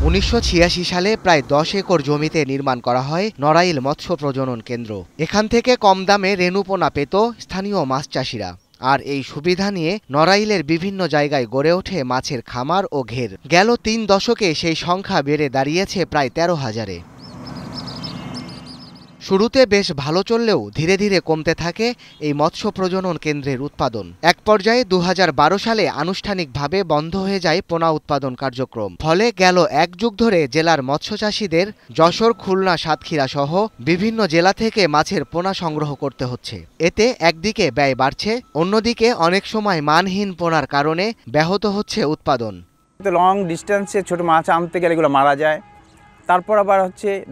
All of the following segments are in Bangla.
1986 সালে প্রায় 10 একর জমিতে নির্মাণ করা হয় নড়াইল মৎস্য প্রজনন কেন্দ্র। এখান থেকে কম দামে রেণুপোনা পেত স্থানীয় মাছ চাষিরা। আর এই সুবিধা নিয়ে নড়াইলের বিভিন্ন জায়গায় গড়ে ওঠে মাছের খামার ও ঘের। গেল 3 দশকে সেই সংখ্যা বেড়ে দাঁড়িয়েছে প্রায় 13,000-এ। শুরুতে বেশ ভালো চললেও ধীরে ধীরে কমতে থাকে এই মৎস্য প্রজনন কেন্দ্রের উৎপাদন। এক পর্যায়ে 2012 সালে আনুষ্ঠানিকভাবে বন্ধ হয়ে যায় পোনা উৎপাদন কার্যক্রম। ফলে গেল 1 যুগ ধরে জেলার মৎস্যচাষীদের যশোর, খুলনা, সাতক্ষীরা সহ বিভিন্ন জেলা থেকে মাছের পোনা সংগ্রহ করতে হচ্ছে। এতে একদিকে ব্যয় বাড়ছে, অন্যদিকে অনেক সময় মানহীন পোনার কারণে ব্যাহত হচ্ছে উৎপাদন। লং ডিস্টেন্সে ছোট মাছ আনতে গেলে এগুলো মারা যায়। তারপর আবার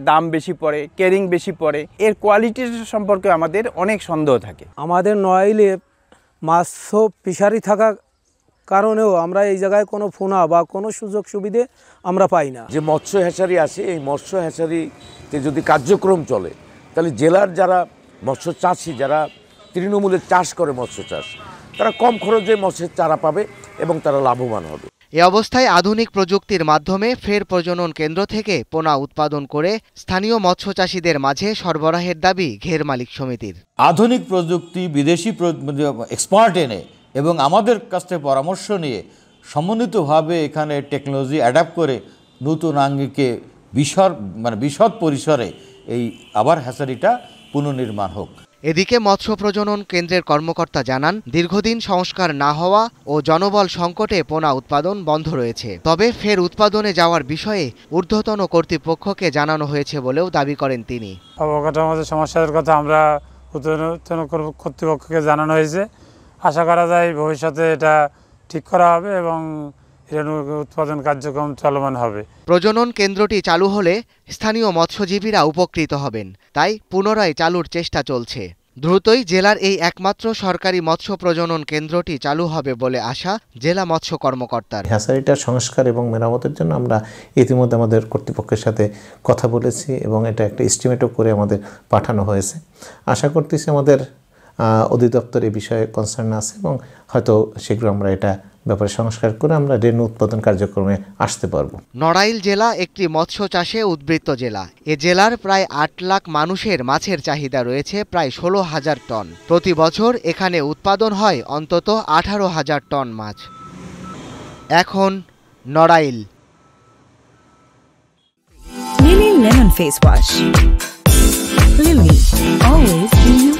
দাম বেশি পড়ে, ক্যারিং বেশি পড়ে, এর কোয়ালিটির সম্পর্কে আমাদের অনেক সন্দেহ থাকে। আমাদের নড়াইলে মাছ ফিশারি থাকা কারণেও আমরা এই জায়গায় কোনো পোনা বা কোনো সুযোগ সুবিধে আমরা পাই না। যে মৎস্য হ্যাচারি আছে, এই মৎস্য হ্যাচারিতে যদি কার্যক্রম চলে তাহলে জেলার যারা মৎস্য চাষি, যারা তৃণমূলে চাষ করে মৎস্য চাষ, তারা কম খরচে মৎস্যের চারা পাবে এবং তারা লাভবান হবে। এ অবস্থায় আধুনিক প্রযুক্তির মাধ্যমে ফের প্রজনন কেন্দ্র থেকে পোনা উৎপাদন করে স্থানীয় মৎস্য চাষীদের মাঝে সরবরাহের দাবি ঘের মালিক সমিতির। আধুনিক প্রযুক্তি, বিদেশি এক্সপার্ট এনে এবং আমাদের কাছ থেকে পরামর্শ নিয়ে সমন্বিতভাবে এখানে টেকনোলজি অ্যাডাপ্ট করে নতুন আঙ্গিকে বিশদ পরিসরে এই আবার হ্যাচারিটা পুনর্নির্মাণ হোক। এদিকে মৎস্য প্রজনন কেন্দ্রের কর্মকর্তা জানান, দীর্ঘদিন সংস্কার না হওয়া ও জনবল সংকটে পোনা উৎপাদন বন্ধ রয়েছে। তবে ফের উৎপাদনে যাওয়ার বিষয়ে ঊর্ধ্বতন কর্তৃপক্ষকে জানানো হয়েছে বলেও দাবি করেন তিনি। অবকাঠামোগত সমস্যার কথা আমরা ঊর্ধ্বতন কর্তৃপক্ষকে জানানো হয়েছে। আশা করা যায় ভবিষ্যতে এটা ঠিক করা হবে এবং উৎপাদন কার্যক্রম চলমান হবে। প্রজনন কেন্দ্রটি চালু হলে স্থানীয় মৎস্যজীবীরা উপকৃত হবেন, তাই পুনরায় চালুর চেষ্টা চলছে। দ্রুতই জেলার এই একমাত্র সরকারি মৎস্য প্রজনন কেন্দ্রটি চালু হবে বলে আশা জেলা মৎস্য কর্মকর্তার। হ্যাচারিটার সংস্কার এবং মেরামতের জন্য আমরা ইতিমধ্যে আমাদের কর্তৃপক্ষের সাথে কথা বলেছি এবং এটা একটা এস্টিমেটও করে আমাদের পাঠানো হয়েছে। আশা করতেছি আমাদের অধিদপ্তর এই বিষয়ে কনসার্ন আছে এবং হয়তো শীঘ্র আমরা এটা ব্যাপারে সংস্কার করে আমরা রেণু উৎপাদন কার্যক্রমে আসতে পারব। নড়াইল জেলা একটি মৎস্য চাষে উদ্বৃত্ত জেলা। এ জেলার প্রায় 8 লাখ মানুষের মাছের চাহিদা রয়েছে প্রায় 16,000 টন। প্রতি বছর এখানে উৎপাদন হয় অন্তত 18,000 টন মাছ। এখন Narail. Lily lemon face wash. Lily, always be you.